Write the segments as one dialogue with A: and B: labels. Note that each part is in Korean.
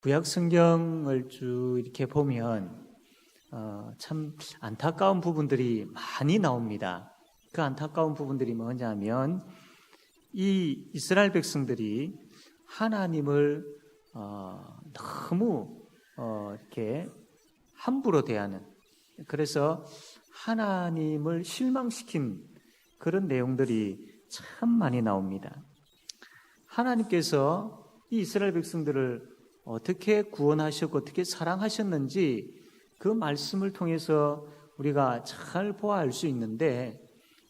A: 구약 성경을 쭉 이렇게 보면 참 안타까운 부분들이 많이 나옵니다. 그 안타까운 부분들이 뭐냐면 이 이스라엘 백성들이 하나님을 너무 이렇게 함부로 대하는, 그래서 하나님을 실망시킨 그런 내용들이 참 많이 나옵니다. 하나님께서 이 이스라엘 백성들을 어떻게 구원하셨고 어떻게 사랑하셨는지 그 말씀을 통해서 우리가 잘 보아할 수 있는데,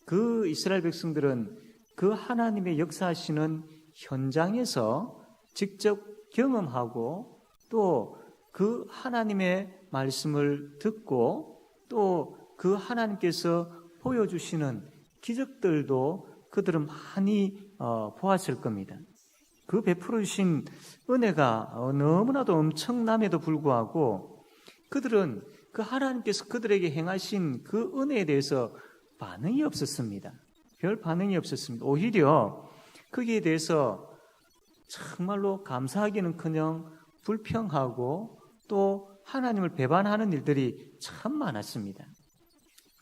A: 그 이스라엘 백성들은 그 하나님의 역사하시는 현장에서 직접 경험하고 또 그 하나님의 말씀을 듣고 또 그 하나님께서 보여주시는 기적들도 그들은 많이 보았을 겁니다. 그 베풀어 주신 은혜가 너무나도 엄청남에도 불구하고 그들은 그 하나님께서 그들에게 행하신 그 은혜에 대해서 반응이 없었습니다. 별 반응이 없었습니다. 오히려 거기에 대해서 정말로 감사하기는커녕 불평하고 또 하나님을 배반하는 일들이 참 많았습니다.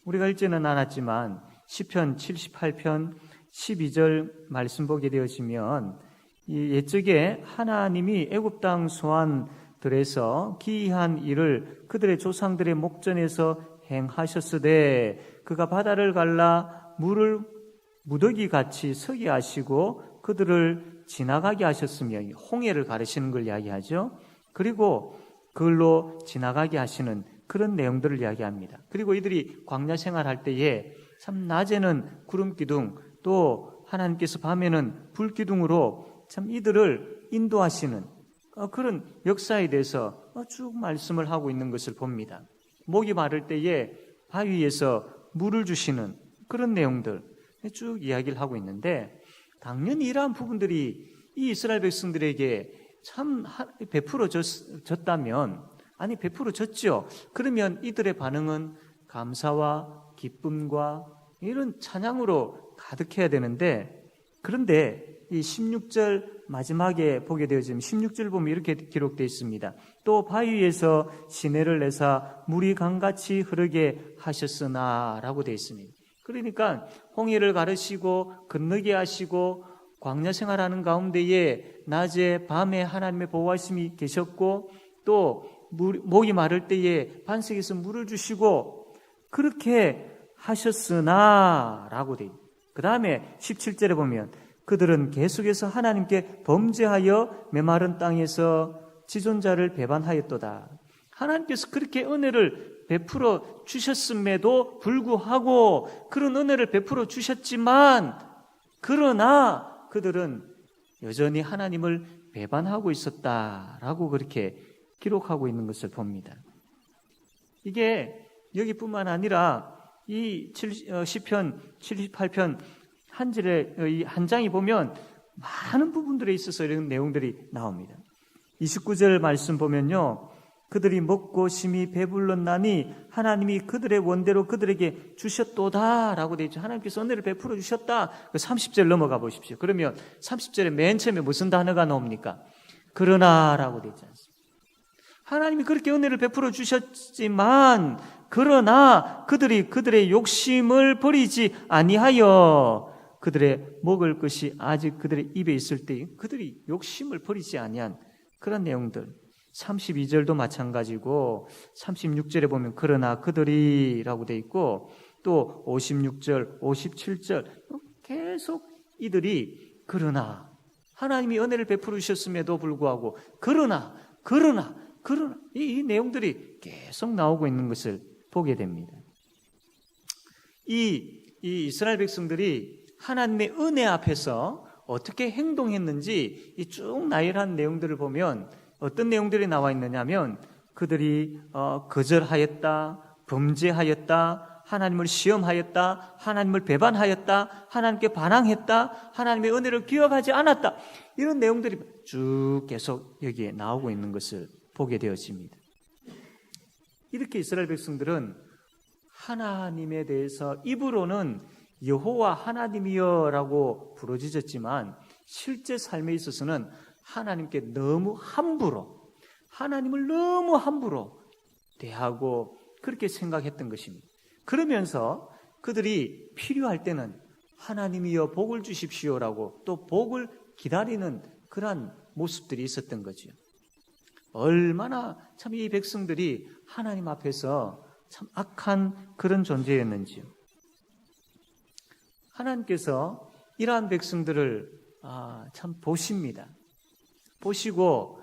A: 우리가 읽지는 않았지만 시편 78편 12절 말씀 보게 되어지면 이 옛적에 하나님이 애굽 땅 소환들에서 기이한 일을 그들의 조상들의 목전에서 행하셨으되 그가 바다를 갈라 물을 무더기같이 서게 하시고 그들을 지나가게 하셨으며, 홍해를 가르치는 걸 이야기하죠. 그리고 그걸로 지나가게 하시는 그런 내용들을 이야기합니다. 그리고 이들이 광야 생활할 때에 참 낮에는 구름 기둥, 또 하나님께서 밤에는 불 기둥으로 참 이들을 인도하시는 그런 역사에 대해서 쭉 말씀을 하고 있는 것을 봅니다. 목이 마를 때에 바위에서 물을 주시는 그런 내용들 쭉 이야기를 하고 있는데, 당연히 이러한 부분들이 이 이스라엘 백성들에게 참 베풀어 졌다면, 아니 베풀어 졌죠. 그러면 이들의 반응은 감사와 기쁨과 이런 찬양으로 가득해야 되는데, 그런데 이 16절 마지막에 보게 되어지면 16절 보면 이렇게 기록되어 있습니다. 또 바위에서 시내를 내사 물이 강같이 흐르게 하셨으나 라고 되어 있습니다. 그러니까 홍해를 가르시고 건너게 하시고 광야 생활하는 가운데에 낮에 밤에 하나님의 보호하심이 계셨고 또 목이 마를 때에 반석에서 물을 주시고 그렇게 하셨으나 라고 되어 있습니다. 그 다음에 17절에 보면 그들은 계속해서 하나님께 범죄하여 메마른 땅에서 지존자를 배반하였도다. 하나님께서 그렇게 은혜를 베풀어 주셨음에도 불구하고, 그런 은혜를 베풀어 주셨지만 그러나 그들은 여전히 하나님을 배반하고 있었다라고 그렇게 기록하고 있는 것을 봅니다. 이게 여기뿐만 아니라 이 시편 78편 한 절에 이 한 장이 보면 많은 부분들에 있어서 이런 내용들이 나옵니다. 29절 말씀 보면요, 그들이 먹고 심히 배불렀나니 하나님이 그들의 원대로 그들에게 주셨도다라고 되어 있죠. 하나님께서 은혜를 베풀어 주셨다. 30절 넘어가 보십시오. 그러면 30절에 맨 처음에 무슨 단어가 나옵니까? 그러나라고 되어 있지 않습니까? 하나님이 그렇게 은혜를 베풀어 주셨지만 그러나 그들이 그들의 욕심을 버리지 아니하여, 그들의 먹을 것이 아직 그들의 입에 있을 때 그들이 욕심을 버리지 아니한 그런 내용들. 32절도 마찬가지고 36절에 보면 그러나 그들이 라고 되어 있고 또 56절, 57절 계속 이들이 그러나, 하나님이 은혜를 베풀어 주셨음에도 불구하고 그러나 이 내용들이 계속 나오고 있는 것을 보게 됩니다. 이 이스라엘 백성들이 하나님의 은혜 앞에서 어떻게 행동했는지 이 쭉 나열한 내용들을 보면 어떤 내용들이 나와 있느냐면, 그들이 거절하였다, 범죄하였다, 하나님을 시험하였다, 하나님을 배반하였다, 하나님께 반항했다, 하나님의 은혜를 기억하지 않았다, 이런 내용들이 쭉 계속 여기에 나오고 있는 것을 보게 되어집니다. 이렇게 이스라엘 백성들은 하나님에 대해서 입으로는 여호와 하나님이여라고 부르짖었지만 실제 삶에 있어서는 하나님께 너무 함부로, 하나님을 너무 함부로 대하고 그렇게 생각했던 것입니다. 그러면서 그들이 필요할 때는 하나님이여 복을 주십시오라고 또 복을 기다리는 그러한 모습들이 있었던 거죠. 얼마나 참 이 백성들이 하나님 앞에서 참 악한 그런 존재였는지요. 하나님께서 이러한 백성들을 참 보십니다. 보시고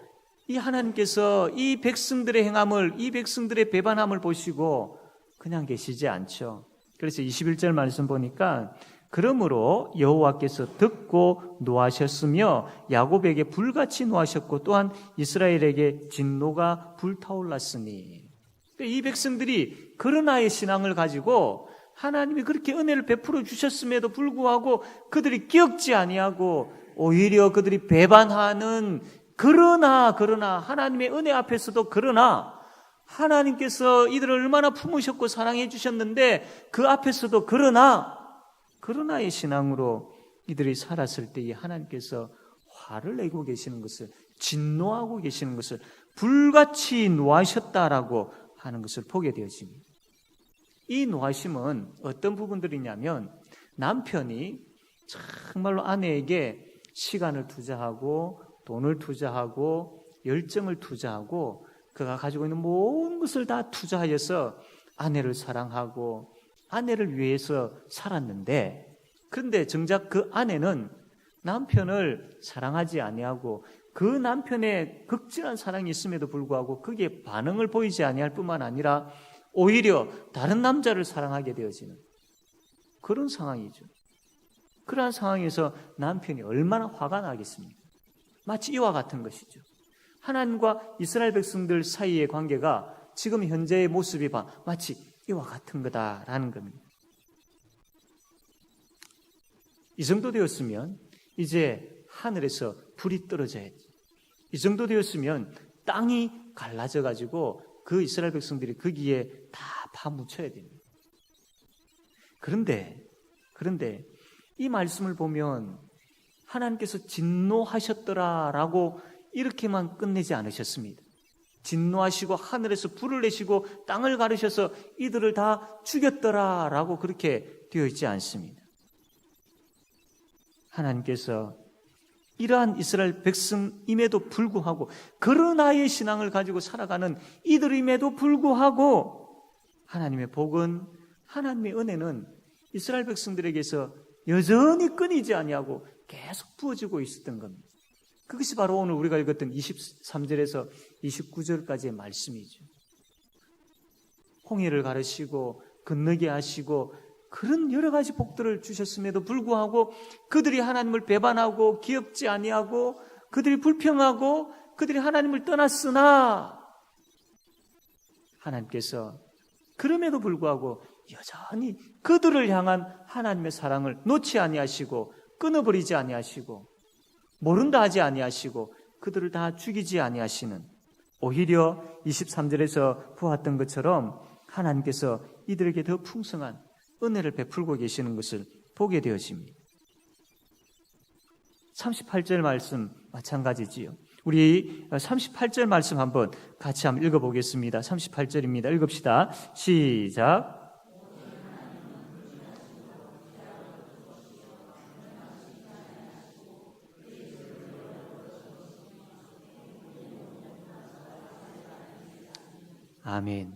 A: 이 하나님께서 이 백성들의 행함을, 이 백성들의 배반함을 보시고 그냥 계시지 않죠. 그래서 21절 말씀 보니까 그러므로 여호와께서 듣고 노하셨으며 야곱에게 불같이 노하셨고 또한 이스라엘에게 진노가 불타올랐으니, 이 백성들이 그러나의 신앙을 가지고 하나님이 그렇게 은혜를 베풀어 주셨음에도 불구하고 그들이 기억지 아니하고 오히려 그들이 배반하는, 그러나 하나님의 은혜 앞에서도 그러나 하나님께서 이들을 얼마나 품으셨고 사랑해 주셨는데 그 앞에서도 그러나의 신앙으로 이들이 살았을 때 이 하나님께서 화를 내고 계시는 것을, 진노하고 계시는 것을, 불같이 노하셨다라고 하는 것을 보게 되어집니다. 이 노하심은 어떤 부분들이냐면 남편이 정말로 아내에게 시간을 투자하고 돈을 투자하고 열정을 투자하고 그가 가지고 있는 모든 것을 다 투자하여서 아내를 사랑하고 아내를 위해서 살았는데, 그런데 정작 그 아내는 남편을 사랑하지 아니하고 그 남편의 극진한 사랑이 있음에도 불구하고 그게 반응을 보이지 아니할 뿐만 아니라 오히려 다른 남자를 사랑하게 되어지는 그런 상황이죠. 그러한 상황에서 남편이 얼마나 화가 나겠습니까? 마치 이와 같은 것이죠. 하나님과 이스라엘 백성들 사이의 관계가 지금 현재의 모습이 마치 이와 같은 거다라는 겁니다. 이 정도 되었으면 이제 하늘에서 불이 떨어져야지. 이 정도 되었으면 땅이 갈라져 가지고 그 이스라엘 백성들이 거기에 다 파묻혀야 됩니다. 그런데 이 말씀을 보면 하나님께서 진노하셨더라라고 이렇게만 끝내지 않으셨습니다. 진노하시고 하늘에서 불을 내시고 땅을 가르셔서 이들을 다 죽였더라라고 그렇게 되어 있지 않습니다. 하나님께서 이러한 이스라엘 백성임에도 불구하고 그러나의 신앙을 가지고 살아가는 이들임에도 불구하고 하나님의 복은, 하나님의 은혜는 이스라엘 백성들에게서 여전히 끊이지 아니하고 계속 부어지고 있었던 겁니다. 그것이 바로 오늘 우리가 읽었던 23절에서 29절까지의 말씀이죠. 홍해를 가르시고 건너게 하시고 그런 여러 가지 복들을 주셨음에도 불구하고 그들이 하나님을 배반하고 기업지 아니하고 그들이 불평하고 그들이 하나님을 떠났으나 하나님께서 그럼에도 불구하고 여전히 그들을 향한 하나님의 사랑을 놓지 아니하시고 끊어버리지 아니하시고 모른다 하지 아니하시고 그들을 다 죽이지 아니하시는, 오히려 23절에서 보았던 것처럼 하나님께서 이들에게 더 풍성한 은혜를 베풀고 계시는 것을 보게 되어집니다. 38절 말씀 마찬가지지요. 우리 38절 말씀 한번 같이 한번 읽어보겠습니다. 38절입니다. 읽읍시다. 시작. 아멘.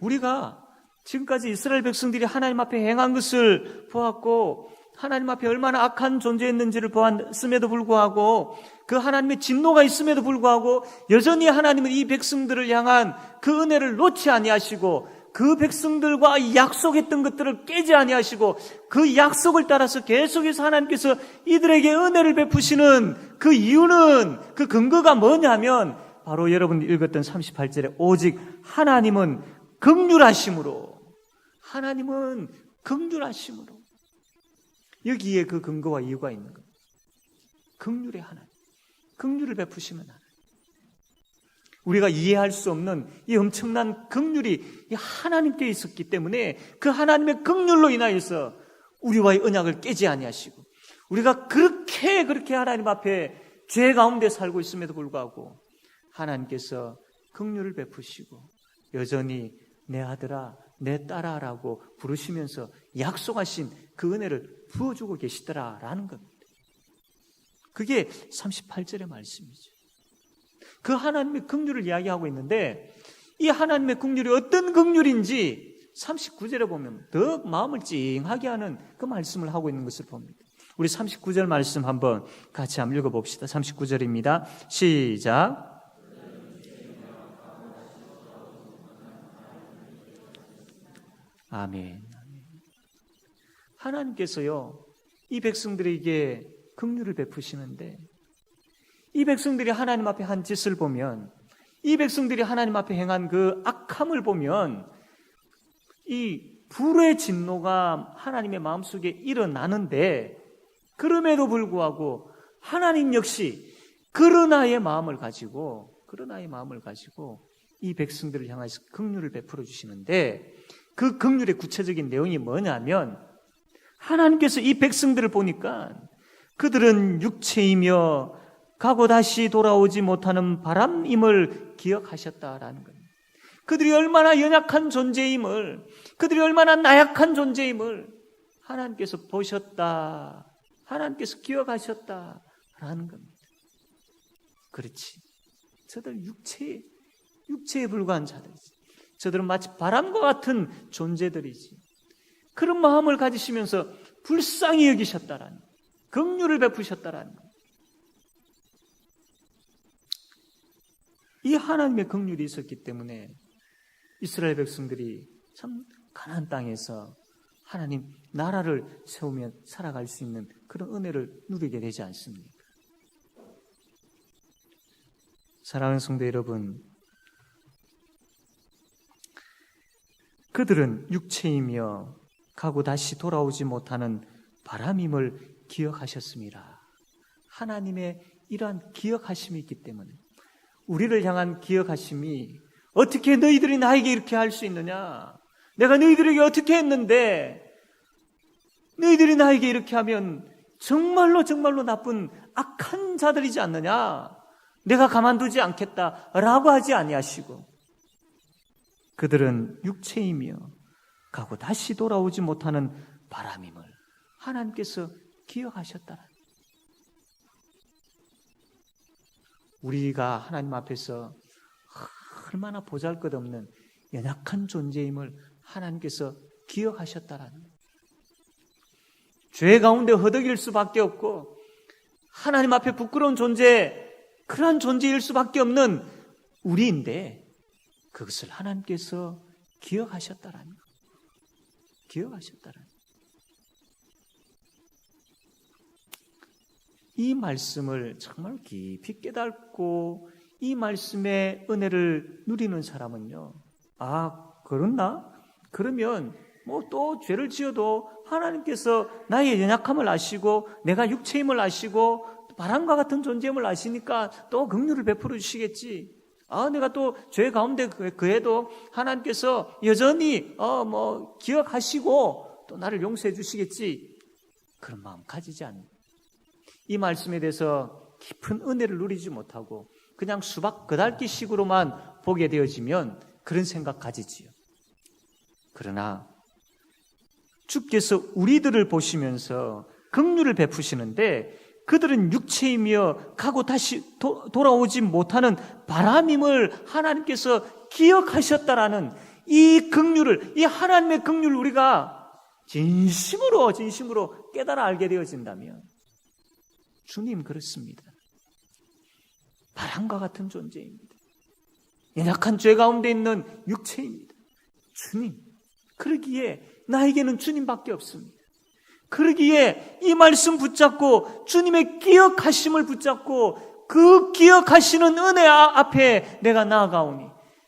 A: 우리가 지금까지 이스라엘 백성들이 하나님 앞에 행한 것을 보았고 하나님 앞에 얼마나 악한 존재였는지를 보았음에도 불구하고 그 하나님의 진노가 있음에도 불구하고 여전히 하나님은 이 백성들을 향한 그 은혜를 놓지 아니하시고 그 백성들과 약속했던 것들을 깨지 아니하시고 그 약속을 따라서 계속해서 하나님께서 이들에게 은혜를 베푸시는 그 이유는, 그 근거가 뭐냐면 바로 여러분 읽었던 38절에 오직 하나님은 긍휼하심으로, 하나님은 긍휼하심으로, 여기에 그 근거와 이유가 있는 겁니다. 긍휼의 하나님, 긍휼을 베푸시는 하나님, 우리가 이해할 수 없는 이 엄청난 긍휼이 이 하나님께 있었기 때문에 그 하나님의 긍휼로 인하여서 우리와의 언약을 깨지 아니하시고 우리가 그렇게 하나님 앞에 죄 가운데 살고 있음에도 불구하고 하나님께서 긍휼을 베푸시고 여전히 내 아들아 내 딸아라고 부르시면서 약속하신 그 은혜를 부어주고 계시더라라는 겁니다. 그게 38절의 말씀이죠. 그 하나님의 긍휼을 이야기하고 있는데 이 하나님의 긍휼이 어떤 긍휼인지 39절에 보면 더 마음을 찡하게 하는 그 말씀을 하고 있는 것을 봅니다. 우리 39절 말씀 한번 같이 한번 읽어봅시다. 39절입니다. 시작. 아멘. 하나님께서요, 이 백성들에게 긍휼을 베푸시는데 이 백성들이 하나님 앞에 한 짓을 보면, 이 백성들이 하나님 앞에 행한 그 악함을 보면 이 불의 진노가 하나님의 마음속에 일어나는데, 그럼에도 불구하고 하나님 역시 그러나의 마음을 가지고 이 백성들을 향해서 긍휼을 베풀어 주시는데, 그 긍휼의 구체적인 내용이 뭐냐면 하나님께서 이 백성들을 보니까 그들은 육체이며 가고 다시 돌아오지 못하는 바람임을 기억하셨다라는 겁니다. 그들이 얼마나 연약한 존재임을, 그들이 얼마나 나약한 존재임을 하나님께서 보셨다, 하나님께서 기억하셨다라는 겁니다. 그렇지, 저들 육체에 불과한 자들이지. 저들은 마치 바람과 같은 존재들이지. 그런 마음을 가지시면서 불쌍히 여기셨다라는, 긍휼을 베푸셨다라는 것. 이 하나님의 긍휼이 있었기 때문에 이스라엘 백성들이 참 가나안 땅에서 하나님 나라를 세우며 살아갈 수 있는 그런 은혜를 누리게 되지 않습니까? 사랑하는 성도 여러분, 그들은 육체이며 가고 다시 돌아오지 못하는 바람임을 기억하셨습니다. 하나님의 이러한 기억하심이 있기 때문에, 우리를 향한 기억하심이, 어떻게 너희들이 나에게 이렇게 할 수 있느냐? 내가 너희들에게 어떻게 했는데 너희들이 나에게 이렇게 하면 정말로 나쁜 악한 자들이지 않느냐? 내가 가만두지 않겠다라고 하지 아니하시고, 그들은 육체이며 가고 다시 돌아오지 못하는 바람임을 하나님께서 기억하셨다는, 우리가 하나님 앞에서 얼마나 보잘것없는 연약한 존재임을 하나님께서 기억하셨다라는, 죄 가운데 허덕일 수밖에 없고 하나님 앞에 부끄러운 존재, 그러한 존재일 수밖에 없는 우리인데 그것을 하나님께서 기억하셨다라는 것. 기억하셨다라는 것. 이 말씀을 정말 깊이 깨닫고 이 말씀의 은혜를 누리는 사람은요, 아, 그렇나? 그러면 또 죄를 지어도 하나님께서 나의 연약함을 아시고 내가 육체임을 아시고 바람과 같은 존재임을 아시니까 또 긍휼을 베풀어 주시겠지. 아, 내가 또 죄 가운데 그해도 하나님께서 여전히 기억하시고 또 나를 용서해 주시겠지. 그런 마음 가지지 않는, 이 말씀에 대해서 깊은 은혜를 누리지 못하고 그냥 수박 그달기식으로만 보게 되어지면 그런 생각 가지지요. 그러나 주께서 우리들을 보시면서 긍휼을 베푸시는데, 그들은 육체이며 가고 다시 돌아오지 못하는 바람임을 하나님께서 기억하셨다라는 이 긍휼을, 이 하나님의 긍휼을 우리가 진심으로 깨달아 알게 되어진다면, 주님 그렇습니다. 바람과 같은 존재입니다. 연약한 죄 가운데 있는 육체입니다. 주님, 그러기에 나에게는 주님밖에 없습니다. 그러기에 이 말씀 붙잡고 주님의 기억하심을 붙잡고 그 기억하시는 은혜 앞에 내가 나아가오니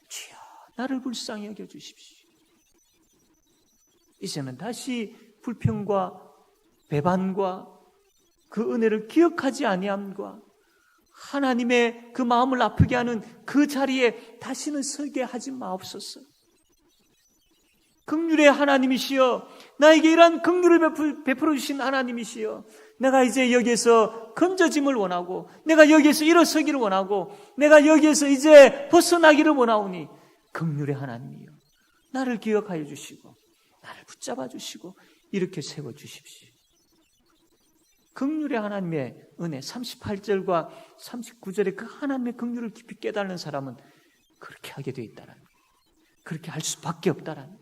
A: 주여 나를 불쌍히 여겨주십시오. 이제는 다시 불평과 배반과 그 은혜를 기억하지 아니함과 하나님의 그 마음을 아프게 하는 그 자리에 다시는 서게 하지 마옵소서. 긍휼의 하나님이시여, 나에게 이러한 긍휼을 베풀어 주신 하나님이시여, 내가 이제 여기에서 건져짐을 원하고, 내가 여기에서 일어서기를 원하고, 내가 여기에서 이제 벗어나기를 원하오니 긍휼의 하나님이여, 나를 기억하여 주시고 나를 붙잡아 주시고 이렇게 세워 주십시오. 긍휼의 하나님의 은혜, 38절과 39절에 그 하나님의 긍휼을 깊이 깨닫는 사람은 그렇게 하게 되어 있다는 거예요. 그렇게 할 수밖에 없다는 거예요.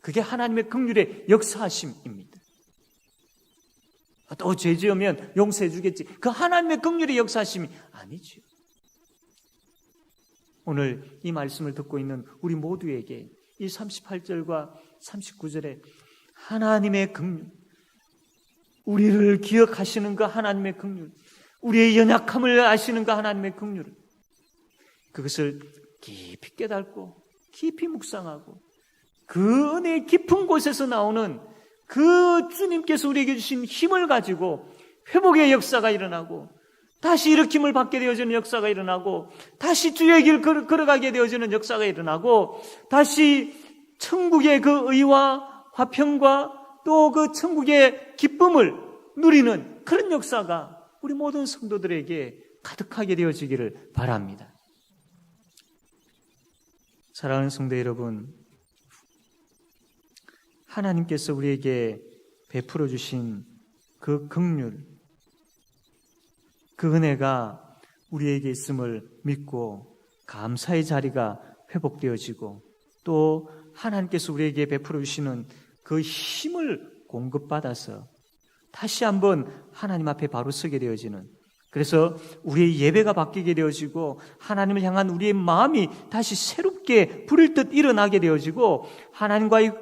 A: 그게 하나님의 긍휼의 역사하심입니다. 또 죄 지으면 용서해 주겠지. 그 하나님의 긍휼의 역사하심이 아니죠. 오늘 이 말씀을 듣고 있는 우리 모두에게 이 38절과 39절에 하나님의 긍휼, 우리를 기억하시는 그 하나님의 긍휼, 우리의 연약함을 아시는 그 하나님의 긍휼, 그것을 깊이 깨닫고 깊이 묵상하고 그 은혜의 깊은 곳에서 나오는 그 주님께서 우리에게 주신 힘을 가지고 회복의 역사가 일어나고 다시 일으킴을 받게 되어지는 역사가 일어나고 다시 주의 길 걸어가게 되어지는 역사가 일어나고 다시 천국의 그 의와 화평과 또 그 천국의 기쁨을 누리는 그런 역사가 우리 모든 성도들에게 가득하게 되어지기를 바랍니다. 사랑하는 성도 여러분, 하나님께서 우리에게 베풀어 주신 그 긍휼, 그 은혜가 우리에게 있음을 믿고 감사의 자리가 회복되어지고 또 하나님께서 우리에게 베풀어 주시는 그 힘을 공급받아서 다시 한번 하나님 앞에 바로 서게 되어지는, 그래서 우리의 예배가 바뀌게 되어지고 하나님을 향한 우리의 마음이 다시 새롭게 불일 듯 일어나게 되어지고 하나님과의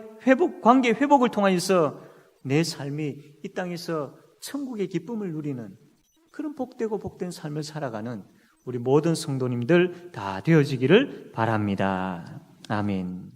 A: 관계 회복을 통하여서 내 삶이 이 땅에서 천국의 기쁨을 누리는 그런 복되고 복된 삶을 살아가는 우리 모든 성도님들 다 되어지기를 바랍니다. 아멘.